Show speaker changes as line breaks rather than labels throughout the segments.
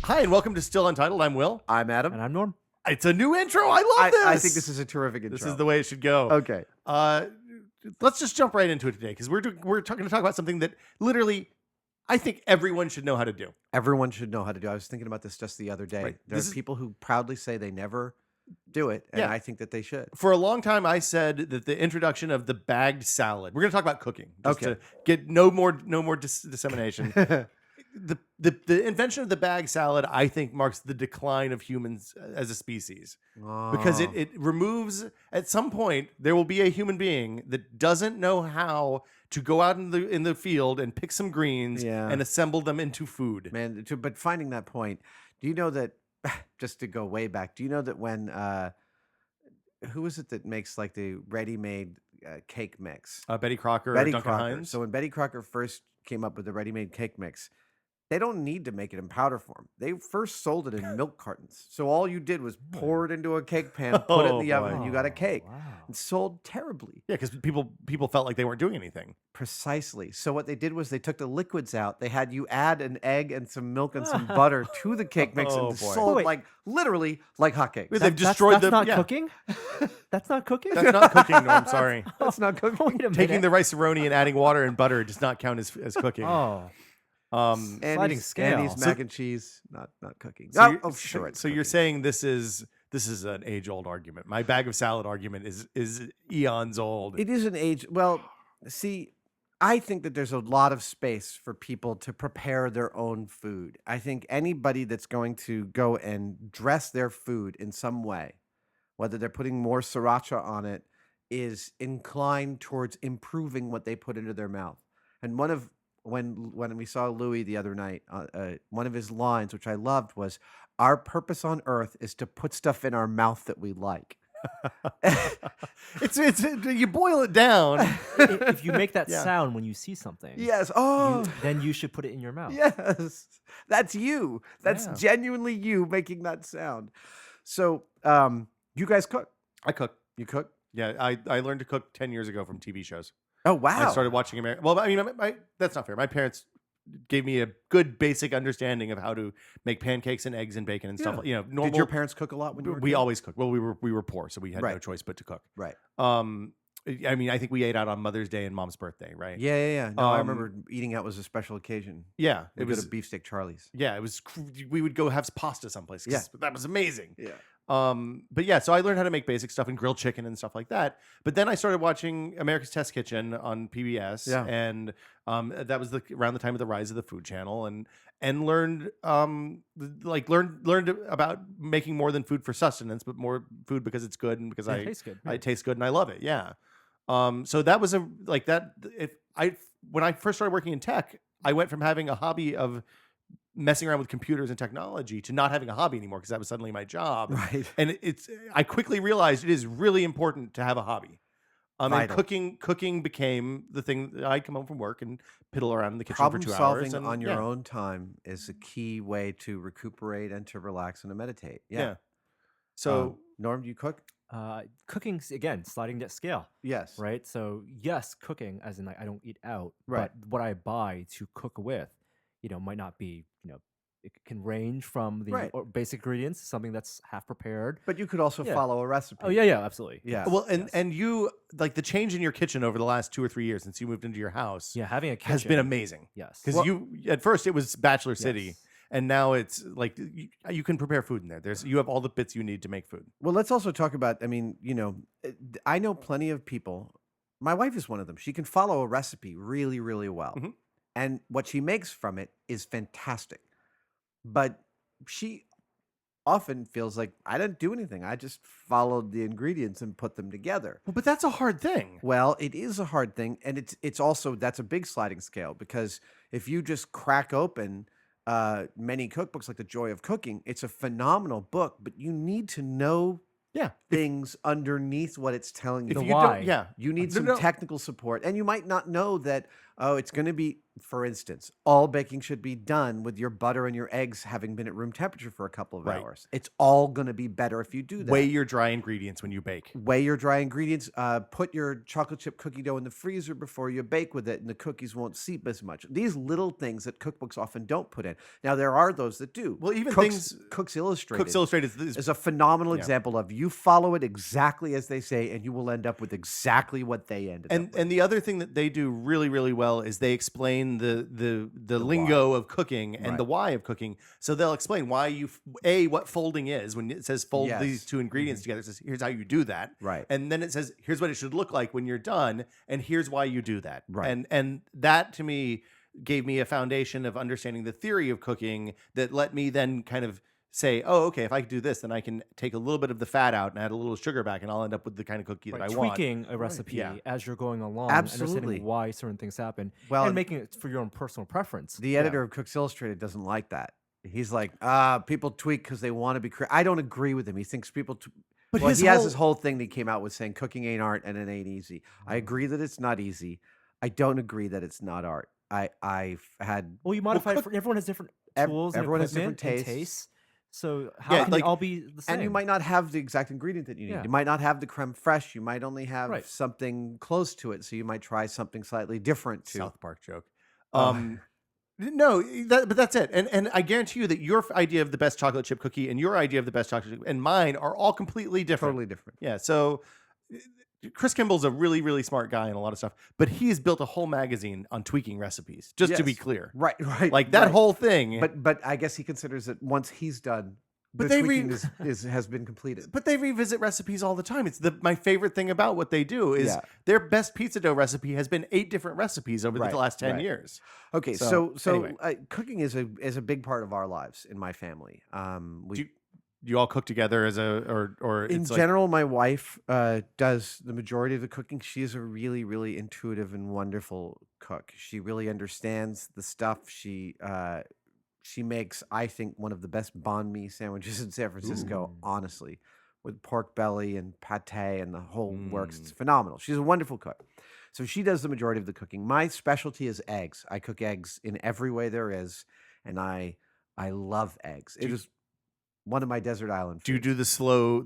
Hi, and welcome to Still Untitled. I'm Will.
I'm Adam.
And I'm Norm.
It's a new intro. I love this.
I think this is a terrific intro.
This is the way it should go.
Okay.
Let's just jump right into it today because we're going to talk about something that literally I think everyone should know how to do.
Everyone should know how to do. I was thinking about this just the other day.
Right.
There are people who proudly say they never do it, and I think that they should.
For a long time, I said that the introduction of the bagged salad. We're going to talk about cooking, just to get no more dissemination. The invention of the bag salad, I think, marks the decline of humans as a species because it removes. At some point, there will be a human being that doesn't know how to go out in the field and pick some greens and assemble them into food.
Man, but finding that point, do you know that? Just to go way back, do you know that when who is it that makes like the ready-made cake mix?
Betty Crocker,
Betty
or Duncan
Crocker.
Hines.
So when Betty Crocker first came up with the ready-made cake mix, they don't need to make it in powder form. They first sold it in milk cartons. So all you did was pour it into a cake pan, put it in the oven, and you got a cake.
Wow.
It sold terribly.
Yeah, because people felt like they weren't doing anything.
Precisely. So what they did was they took the liquids out. They had you add an egg and some milk and some butter to the cake mix and sold like literally like hotcakes.
They've destroyed
that's not cooking? That's not cooking?
That's not cooking, Norm. Sorry.
That's not cooking.
Wait a
Taking
minute.
the rice-a-roni and adding water and butter does not count as cooking.
Oh. Sliding scale.
Annie's mac and cheese, not cooking.
So
Sure.
So you're saying this is an age-old argument. My bag of salad argument is eons old.
It is an age. Well, see, I think that there's a lot of space for people to prepare their own food. I think anybody that's going to go and dress their food in some way, whether they're putting more sriracha on it, is inclined towards improving what they put into their mouth. And when we saw Louis the other night, one of his lines, which I loved, was, "Our purpose on earth is to put stuff in our mouth that we like."
it's you boil it down.
If you make that sound when you see something,
Yes.
then you should put it in your mouth.
Yes. That's you. That's genuinely you making that sound. So, you guys cook?
I cook.
You cook?
Yeah, I learned to cook 10 years ago from TV shows.
Oh, wow.
I started watching American. Well, I mean, that's not fair. My parents gave me a good basic understanding of how to make pancakes and eggs and bacon and stuff. Normal.
Did your parents cook a lot when you were a
We
kid?
always cooked. Well, we were poor, so we had no choice but to cook.
Right.
I mean, I think we ate out on Mother's Day and Mom's birthday, right?
Yeah. No, I remember eating out was a special occasion.
Yeah,
It was a Beefsteak Charlie's.
Yeah, it was. We would go have pasta someplace.
Yeah.
That was amazing.
Yeah.
But yeah, so I learned how to make basic stuff and grilled chicken and stuff like that. But then I started watching America's Test Kitchen on PBS, and that was around the time of the rise of the Food Channel, and learned learned about making more than food for sustenance, but more food because it's good and because
It tastes good.
it tastes good and I love it. Yeah. So that was when I first started working in tech, I went from having a hobby of messing around with computers and technology to not having a hobby anymore because that was suddenly my job.
Right.
And I quickly realized it is really important to have a hobby. And cooking became the thing that I'd come home from work and piddle around in the kitchen for 2 hours.
Problem solving on your own time is a key way to recuperate and to relax and to meditate. Yeah.
So
Norm, do you cook?
Cooking's, again, sliding that scale.
Yes.
Right? So, yes, cooking, as in like I don't eat out.
Right.
But what I buy to cook with, might not be, it can range from the basic ingredients, something that's half prepared.
But you could also follow a recipe.
Oh, yeah, absolutely.
Yeah.
Well, and you, like, the change in your kitchen over the last 2 or 3 years since you moved into your house
Having a kitchen
has been amazing.
Yes.
Because at first it was Bachelor City.
Yes.
And now it's like you can prepare food in there. You have all the bits you need to make food.
Well, let's also talk about, I know plenty of people. My wife is one of them. She can follow a recipe really, really well.
Mm-hmm.
And what she makes from it is fantastic. But she often feels like, I didn't do anything. I just followed the ingredients and put them together.
Well, but that's a hard thing.
Well, it is a hard thing. And it's also, that's a big sliding scale, because if you just crack open many cookbooks like The Joy of Cooking, it's a phenomenal book, but you need to know things underneath what it's telling you.
The why.
You need some technical support. And you might not know that Oh, it's going to be, for instance, all baking should be done with your butter and your eggs having been at room temperature for a couple of
Right.
hours. It's all going to be better if you do that.
Weigh your dry ingredients when you bake.
Weigh your dry ingredients. Put your chocolate chip cookie dough in the freezer before you bake with it, and the cookies won't seep as much. These little things that cookbooks often don't put in. Now, there are those that do.
Well, even
Cooks Illustrated.
Cooks Illustrated
is a phenomenal example of you follow it exactly as they say, and you will end up with exactly what they ended up with.
And the other thing that they do really, really well is they explain the lingo of cooking and the why of cooking. So they'll explain why what folding is. When it says fold these two ingredients together, it says here's how you do that.
Right.
And then it says here's what it should look like when you're done, and here's why you do that.
Right.
And that to me gave me a foundation of understanding the theory of cooking that let me then kind of say, oh, okay, if I do this, then I can take a little bit of the fat out and add a little sugar back, and I'll end up with the kind of cookie that I want.
Tweaking a recipe as you're going along,
Absolutely.
understanding why certain things happen,
Well,
and making it for your own personal preference.
The editor of Cooks Illustrated doesn't like that. He's like, people tweak because they want to be creative. I don't agree with him. He thinks people...
But
he has this whole thing that he came out with saying cooking ain't art and it ain't easy. I agree that it's not easy. I don't agree that it's not art. I've had...
Well, you modify it for... Everyone has different tools
everyone has
and
different
tastes. So how can they all be the same?
And you might not have the exact ingredient that you need. You might not have the creme fraiche. You might only have something close to it. So you might try something slightly different too.
South Park joke. No, but that's it. And I guarantee you that your idea of the best chocolate chip cookie and your idea of the best chocolate chip and mine are all completely different.
Totally different.
Yeah. So Chris Kimball's a really, really smart guy and a lot of stuff, but he's built a whole magazine on tweaking recipes, just to be clear.
Right.
Like that whole thing.
But I guess he considers that once he's done,
But
the tweaking has been completed.
But they revisit recipes all the time. It's my favorite thing about what they do is their best pizza dough recipe has been 8 different recipes over the last 10 years.
Okay, so
anyway.
Cooking is a big part of our lives in my family.
Do you all cook together as or
in general, my wife does the majority of the cooking. She is a really, really intuitive and wonderful cook. She really understands the stuff. She makes, I think, one of the best banh mi sandwiches in San Francisco, honestly, with pork belly and pate and the whole works. It's phenomenal. She's a wonderful cook. So she does the majority of the cooking. My specialty is eggs. I cook eggs in every way there is, and I love eggs. It is one of my desert island foods.
Do you do the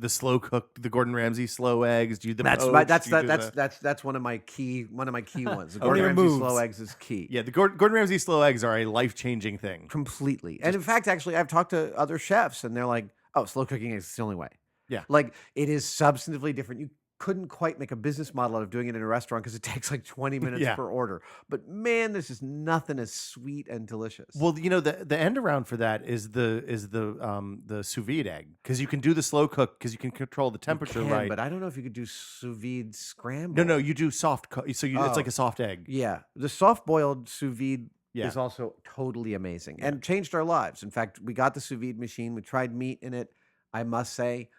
slow cook, the Gordon Ramsay slow eggs? Do you do
that's one of my key ones. The Gordon Ramsay slow eggs is key.
Yeah, the Gordon Ramsay slow eggs are a life-changing thing.
Completely. And in fact, actually, I've talked to other chefs and they're like, "Oh, slow cooking is the only way."
Yeah.
Like it is substantively different. You couldn't quite make a business model out of doing it in a restaurant because it takes like 20 minutes per order. But man, there's just nothing as sweet and delicious.
Well, you know, the end around for that is the sous vide egg, because you can do the slow cook because you can control the temperature right.
But I don't know if you could do sous vide scramble.
No, you do soft cook. So it's like a soft egg.
Yeah, the soft boiled sous vide is also totally amazing and changed our lives. In fact, we got the sous vide machine. We tried meat in it. I must say,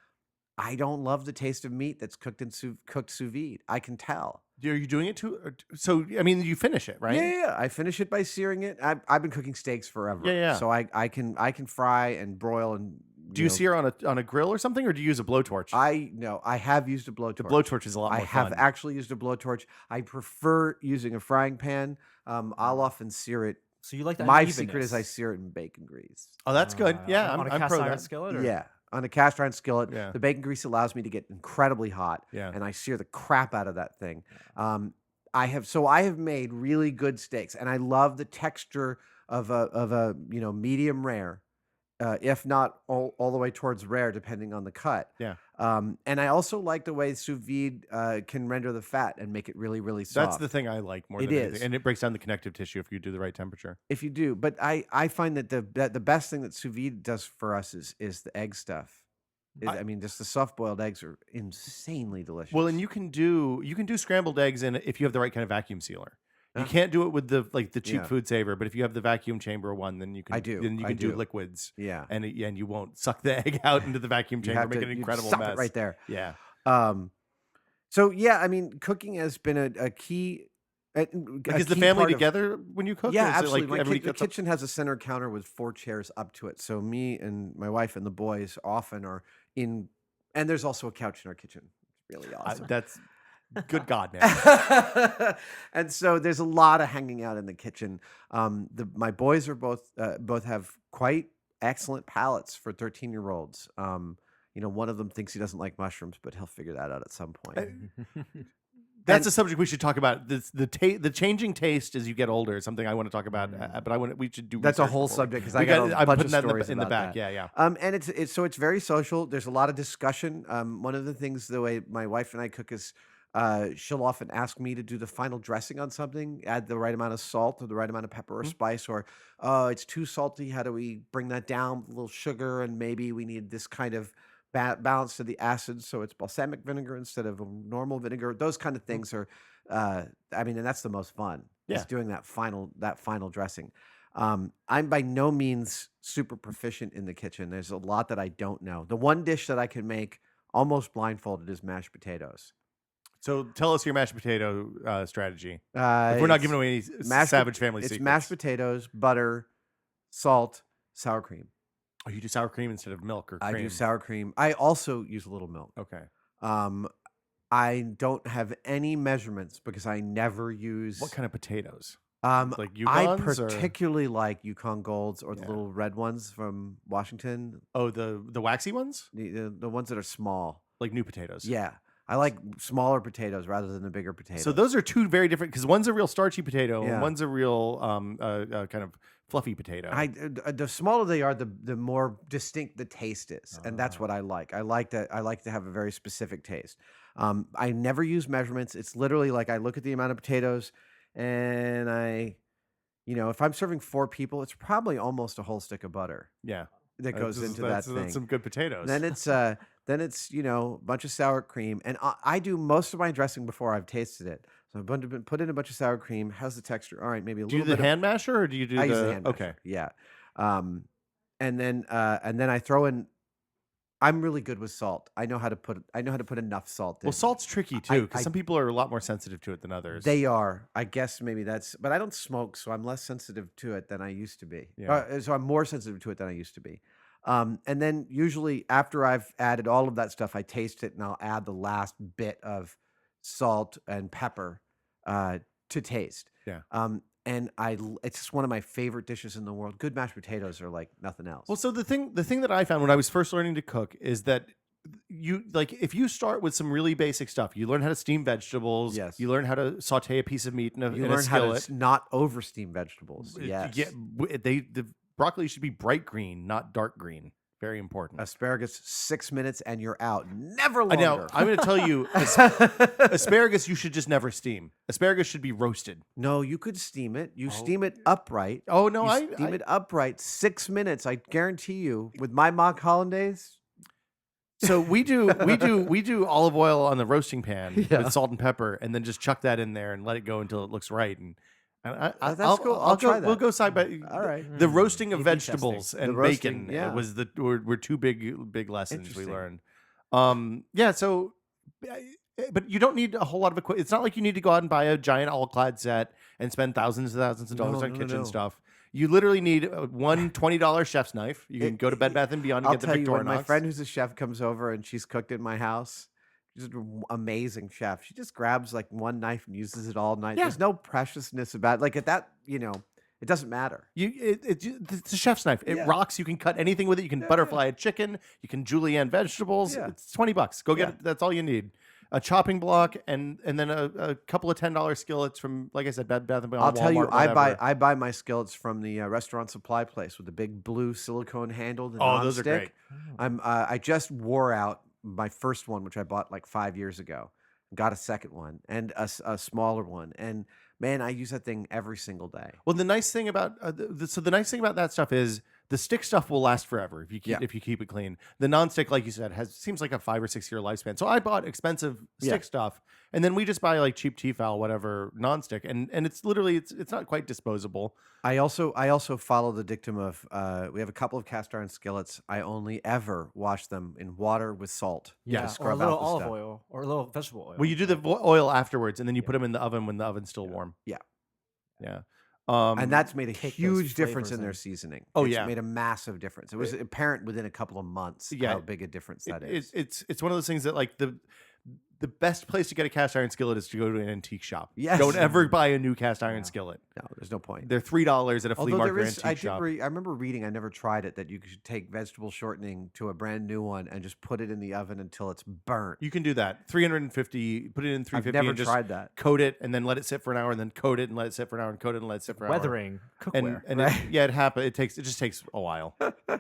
I don't love the taste of meat that's cooked in cooked sous vide. I can tell.
Are you doing it too? So I mean, you finish it, right?
Yeah. I finish it by searing it. I've been cooking steaks forever.
Yeah.
So I can fry and broil and.
Do you sear on a grill or something, or do you use a blowtorch?
I have used a blowtorch.
The blowtorch is a lot more fun.
I have actually used a blowtorch. I prefer using a frying pan. I'll often sear it.
So you like that?
My secret is I sear it in bacon grease.
Oh, that's good. Yeah,
on a
I'm
cast
pro
iron
that.
skillet. Or?
Yeah. On a cast iron skillet,
Yeah.
the bacon grease allows me to get incredibly hot, and I sear the crap out of that thing. I have made really good steaks, and I love the texture of a medium rare, if not all the way towards rare, depending on the cut.
Yeah.
And I also like the way sous vide can render the fat and make it really, really soft.
That's the thing I like more than anything. And it breaks down the connective tissue if you do the right temperature.
If you do, but I find that the best thing that sous vide does for us is the egg stuff. I mean, just the soft boiled eggs are insanely delicious.
Well, and you can do scrambled eggs if you have the right kind of vacuum sealer. You can't do it with the cheap food saver, but if you have the vacuum chamber one, then you can. Then you can do liquids.
Yeah,
and you won't suck the egg out into the vacuum chamber, make an incredible
suck
mess
it right there.
Yeah.
So yeah, I mean, cooking has been a key.
Is the family together when you cook?
Yeah,
or is
absolutely.
It like
the kitchen has a center counter with 4 chairs up to it. So me and my wife and the boys often are in, and there's also a couch in our kitchen. It's really awesome.
Good God, man.
And so there's a lot of hanging out in the kitchen. My boys are both have quite excellent palates for 13-year-olds. One of them thinks he doesn't like mushrooms, but he'll figure that out at some point.
That's a subject we should talk about. The changing taste as you get older is something I want to talk about. But we should do.
That's a
research
whole
before
subject because I got a
I'm
bunch
putting
of
that
stories
in the
about
back.
that.
Yeah.
And it's very social. There's a lot of discussion. One of the things, the way my wife and I cook is, she'll often ask me to do the final dressing on something, add the right amount of salt or the right amount of pepper or spice, or it's too salty. How do we bring that down with a little sugar? And maybe we need this kind of balance to the acid, so it's balsamic vinegar instead of a normal vinegar. Those kind of things are, and that's the most fun.
Yeah.
Is doing that final dressing. I'm by no means super proficient in the kitchen. There's a lot that I don't know. The one dish that I can make almost blindfolded is mashed potatoes.
So tell us your mashed potato strategy. If we're not giving away any Savage Family secrets.
It's mashed potatoes, butter, salt, sour cream.
Oh, you do sour cream instead of milk or cream?
I do sour cream. I also use a little milk.
Okay.
I don't have any measurements because I never use.
What kind of potatoes?
Like
Yukons,
I particularly like Yukon Golds or the little red ones from Washington.
Oh, the waxy ones?
The ones that are small.
Like new potatoes.
Yeah. I like smaller potatoes rather than the bigger potatoes.
So those are two very different, because one's a real starchy potato and
Yeah.
one's a real kind of fluffy potato.
The smaller they are, the more distinct the taste is, and that's what I like. I like to have a very specific taste. I never use measurements. It's literally like I look at the amount of potatoes, and if I'm serving 4 people, it's probably almost a whole stick of butter.
Yeah.
That goes into that thing.
That's some good potatoes.
Then it's a bunch of sour cream, and I do most of my dressing before I've tasted it. So I put in a bunch of sour cream. How's the texture? All right, maybe a
do
little.
You do
bit
the hand masher, or do you do
I
the?
use the hand masher.
Okay.
Yeah. And then I throw in. I'm really good with salt. I know how to put enough salt in.
Well, salt's tricky too, because some people are a lot more sensitive to it than others.
They are. I guess maybe that's. But I don't smoke, so I'm less sensitive to it than I used to be.
Yeah.
So I'm more sensitive to it than I used to be. And then usually after I've added all of that stuff, I taste it and I'll add the last bit of salt and pepper to taste.
Yeah.
And it's just one of my favorite dishes in the world. Good mashed potatoes are like nothing else.
Well, so the thing that I found when I was first learning to cook is that if you start with some really basic stuff, you learn how to steam vegetables.
Yes.
You learn how to saute a piece of meat in a
You learn
skillet.
how to not over steam vegetables. Yes.
The broccoli should be bright green, not dark green. Very important.
Asparagus, 6 minutes and you're out. Never
I
longer.
know. I'm going to tell you, asparagus you should just never steam. Asparagus should be roasted.
No, you could steam it. You steam it upright.
Oh no,
You steam it upright 6 minutes. I guarantee you, with my mock hollandaise.
So we do olive oil on the roasting pan
Yeah.
with salt and pepper, and then just chuck that in there and let it go until it looks right. And
That's cool. I'll try that.
We'll go side by.
All right.
The roasting of
A/B
vegetables
testing.
and
The roasting,
bacon
yeah.
were two big lessons we
Interesting.
learned. Yeah. So, but you don't need a whole lot of equipment. It's not like you need to go out and buy a giant all-clad set and spend thousands and thousands of dollars on kitchen stuff. You literally need one $20 chef's knife. You can go to Bed Bath & Beyond and
I'll
get the
tell you, when
Victorinox.
my friend who's a chef comes over and she's cooked in my house, she's an amazing chef. She just grabs like one knife and uses it all night.
Yeah.
There's no preciousness about it. Like at that, it doesn't matter.
It's a chef's knife. It
Yeah.
rocks. You can cut anything with it. You can butterfly a chicken. You can julienne vegetables.
Yeah.
It's $20. Go get
Yeah.
it. That's all you need. A chopping block and then a couple of $10 skillets from, like I said, Bed Bath & Beyond.
I'll tell you,
Walmart,
I buy my skillets from the restaurant supply place with the big blue silicone handle. The
Oh, those are
nonstick.
great.
I just wore out my first one, which I bought like 5 years ago. Got a second one and a smaller one, and man, I use that thing every single day.
Well, the nice thing about the nice thing about that stuff is the stick stuff will last forever if you keep it clean. The nonstick, like you said, seems like a 5 or 6 year lifespan. So I bought expensive stick stuff, and then we just buy like cheap Tefal, whatever nonstick, and it's literally it's not quite disposable.
I also follow the dictum of we have a couple of cast iron skillets. I only ever wash them in water with salt.
Yeah,
to
or a
scrub
little
out the
olive
stuff.
oil or a little vegetable oil.
Well, you do the oil afterwards, and then you put them in the oven when the oven's still warm.
Yeah.
Yeah.
And that's made a
kick those
huge difference
flavors
in their
in.
seasoning.
Oh,
It's
yeah.
made a massive difference. It was apparent within a couple of months
Yeah.
how big a difference that is.
It's one of those things that like the the best place to get a cast iron skillet is to go to an antique shop.
Yes.
Don't ever buy a new cast iron skillet.
No, there's no point.
They're $3 at a flea
Although
market
there is,
antique shop.
I remember reading, I never tried it, that you could take vegetable shortening to a brand new one and just put it in the oven until it's burnt.
You can do that. 350, put it in 350
I've never
and just
tried that.
coat it and then let it sit for an hour and then coat it and let it sit for an hour and coat it and let it sit for an hour.
Weathering cookware.
And it happens. It just takes a while.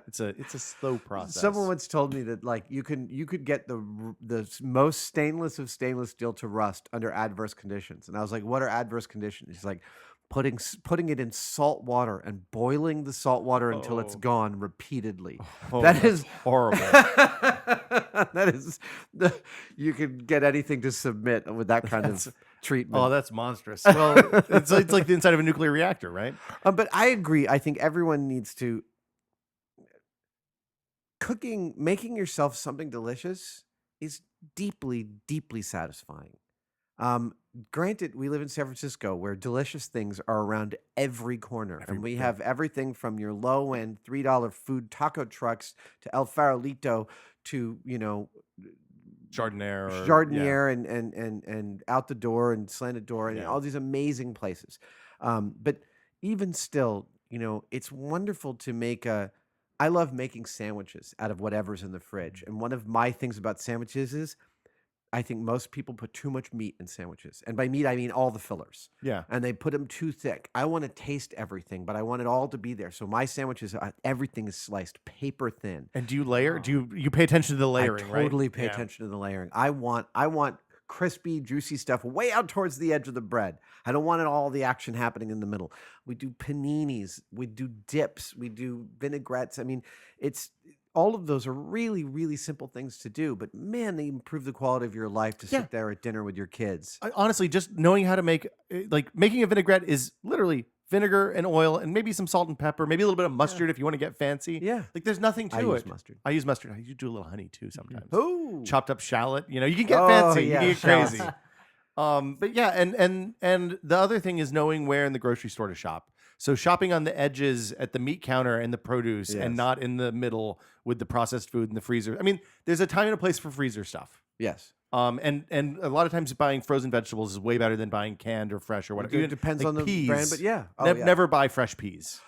It's a slow process.
Someone once told me that like you could get the most stainless of stainless steel to rust under adverse conditions, and I was like, "What are adverse conditions?" He's like, putting it in salt water and boiling the salt water until it's gone repeatedly. That is
horrible.
That is you could get anything to submit with that kind of treatment.
Oh, that's monstrous. Well, it's like the inside of a nuclear reactor, right?
But I agree. I think everyone needs to making yourself something delicious is deeply, deeply satisfying. Granted, we live in San Francisco where delicious things are around every corner. And we have everything from your low-end $3 food taco trucks to El Farolito to,
Jardiniere
and Out the Door and Slanted Door and all these amazing places. But even still, it's wonderful to I love making sandwiches out of whatever's in the fridge. And one of my things about sandwiches is I think most people put too much meat in sandwiches. And by meat, I mean all the fillers.
Yeah.
And they put them too thick. I want to taste everything, but I want it all to be there. So my sandwiches, everything is sliced paper thin.
And do you layer? Do you pay attention to the layering,
I totally pay attention to the layering. I want crispy, juicy stuff way out towards the edge of the bread. I don't want all the action happening in the middle. We do paninis, we do dips, we do vinaigrettes. I mean, all of those are really, really simple things to do, but man, they improve the quality of your life to sit there at dinner with your kids.
Honestly, just knowing how to making a vinaigrette is literally vinegar and oil and maybe some salt and pepper, maybe a little bit of mustard if you want to get fancy.
Yeah.
Like there's nothing to it.
I use mustard.
I do a little honey too sometimes.
Ooh.
Chopped up shallot. You can get fancy.
Yeah,
you can get crazy. But yeah, and the other thing is knowing where in the grocery store to shop. So shopping on the edges at the meat counter and the produce and not in the middle with the processed food in the freezer. I mean, there's a time and a place for freezer stuff.
Yes.
And a lot of times buying frozen vegetables is way better than buying canned or fresh or whatever.
It depends on the
peas,
brand, but yeah.
Never buy fresh peas.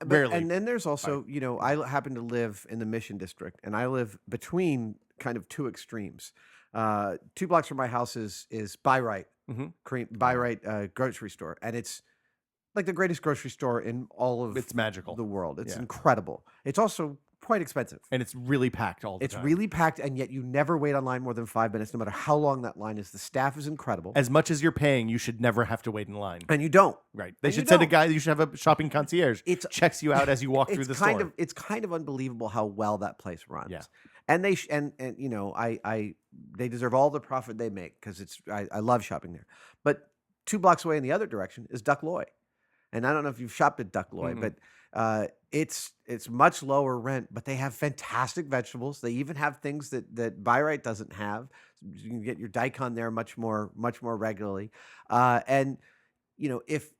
Rarely.
And then there's also, I happen to live in the Mission District, and I live between kind of two extremes. 2 blocks from my house is Buy Right, Buy Right grocery store, and it's like the greatest grocery store in all of
it's magical.
the world. It's incredible. It's also quite expensive.
And it's really packed all the time.
It's really packed, and yet you never wait online more than 5 minutes, no matter how long that line is. The staff is incredible.
As much as you're paying, you should never have to wait in line.
And you don't.
Right. They should send a guy, you should have a shopping concierge. Checks you out as you walk through the store.
It's kind of unbelievable how well that place runs.
Yeah.
And they they deserve all the profit they make because I love shopping there. But 2 blocks away in the other direction is Duck Loy. And I don't know if you've shopped at Duck Loy, but it's much lower rent, but they have fantastic vegetables. They even have things that Buy Right doesn't have. You can get your daikon there much more regularly. And if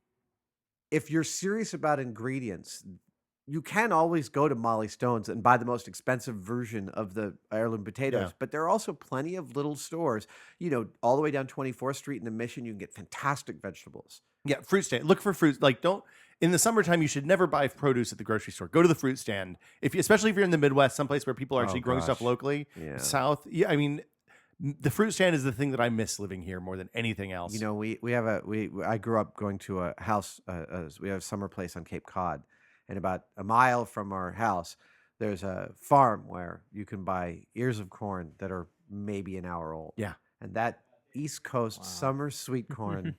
you're serious about ingredients, you can always go to Molly Stone's and buy the most expensive version of the heirloom potatoes. But there are also plenty of little stores, all the way down 24th Street in the Mission. You can get fantastic vegetables.
Yeah, fruit stand. Look for fruit. In the summertime, you should never buy produce at the grocery store. Go to the fruit stand. Especially if you're in the Midwest, someplace where people are actually growing stuff locally. Yeah. South. Yeah, I mean, the fruit stand is the thing that I miss living here more than anything else.
I grew up going to a house. We have a summer place on Cape Cod, and about a mile from our house, there's a farm where you can buy ears of corn that are maybe an hour old.
Yeah,
and that East Coast summer sweet corn.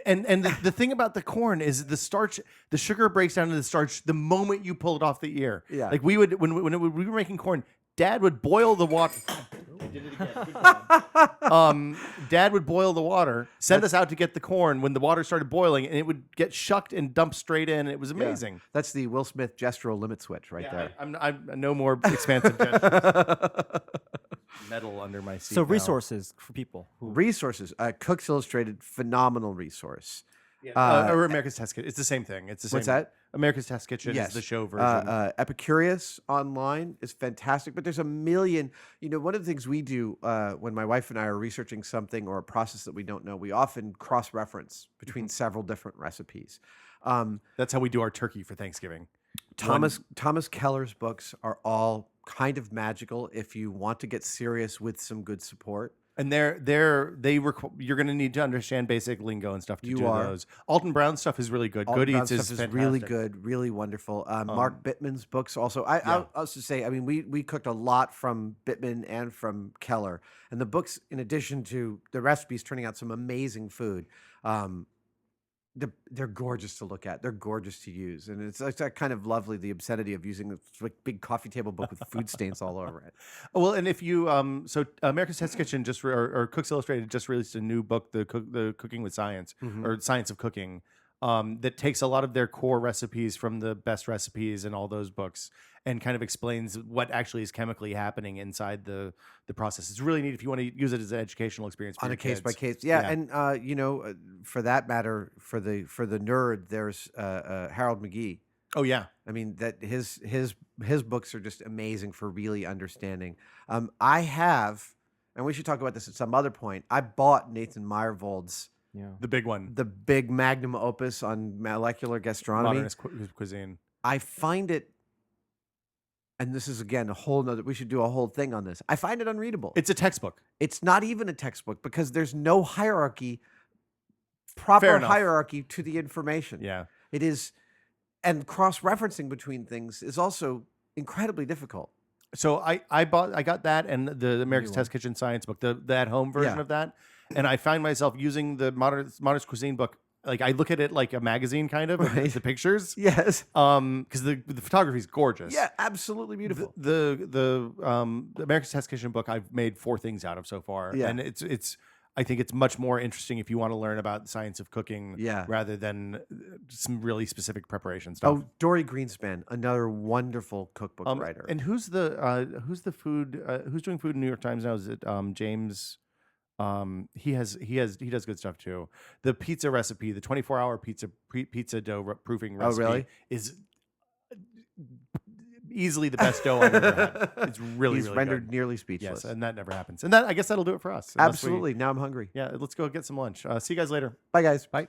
and the thing about the corn is the starch, the sugar breaks down to the starch the moment you pull it off the ear.
Yeah.
Like we would, when we were making corn, Dad would boil the water. I did it again. Dad would boil the water, send us out to get the corn when the water started boiling, and it would get shucked and dumped straight in. It was amazing.
Yeah. That's the Will Smith gestural limit switch right there.
I'm no more expansive gestures. Metal under my seat.
So resources for people.
Resources. Cook's Illustrated, phenomenal resource.
Or America's Test Kit. It's the same thing. It's the same.
What's that?
America's Test Kitchen
Yes.
is the show version.
Epicurious online is fantastic, but there's a million. One of the things we do when my wife and I are researching something or a process that we don't know, we often cross-reference between several different recipes.
That's how we do our turkey for Thanksgiving.
Thomas Keller's books are all kind of magical if you want to get serious with some good support.
And you're going to need to understand basic lingo and stuff to do those. Alton Brown's stuff is really good.
Alton
Good
Brown's
Eats
stuff
is
is
fantastic.
really good, really wonderful. Mark Bittman's books also. I'll also say, I mean, we cooked a lot from Bittman and from Keller, and the books, in addition to the recipes, turning out some amazing food. They're gorgeous to look at. They're gorgeous to use, and it's kind of lovely, the obscenity of using this like big coffee table book with food stains all over it.
Well, and if you so America's Test Kitchen or Cooks Illustrated just released a new book, the Cooking with Science or Science of Cooking, that takes a lot of their core recipes from the best recipes and all those books and kind of explains what actually is chemically happening inside the process. It's really neat if you want to use it as an educational experience for
On
your
a case by
kids.
case, and for that matter, for the nerd, there's Harold McGee.
Oh yeah,
I mean that his books are just amazing for really understanding. I have, and we should talk about this at some other point. I bought Nathan Meyerwold's
the big one,
the big magnum opus on molecular gastronomy,
modernist cuisine.
I find it, and this is again a whole nother. We should do a whole thing on this. I find it unreadable.
It's a textbook.
It's not even a textbook because there's no hierarchy, proper hierarchy to the information.
Yeah,
it is, and cross-referencing between things is also incredibly difficult.
So I got that and the America's Test Kitchen Science book, the at-home version of that, and I find myself using the modernist cuisine book. Like I look at it like a magazine, kind of the pictures.
Yes.
Because the photography is gorgeous.
Yeah, absolutely beautiful.
The America's Test Kitchen book I've made 4 things out of so far, and it's I think it's much more interesting if you want to learn about the science of cooking, rather than some really specific preparation stuff.
Oh, Dory Greenspan, another wonderful cookbook writer.
And who's doing food in New York Times now? Is it James? He does good stuff too. The pizza recipe, the 24-hour pizza dough proofing recipe is easily the best dough I've ever had. It's really,
He's
really
rendered
good.
nearly speechless.
Yes, and that never happens. And I guess that'll do it for us.
Absolutely. Now I'm hungry.
Yeah, let's go get some lunch. See you guys later.
Bye, guys.
Bye.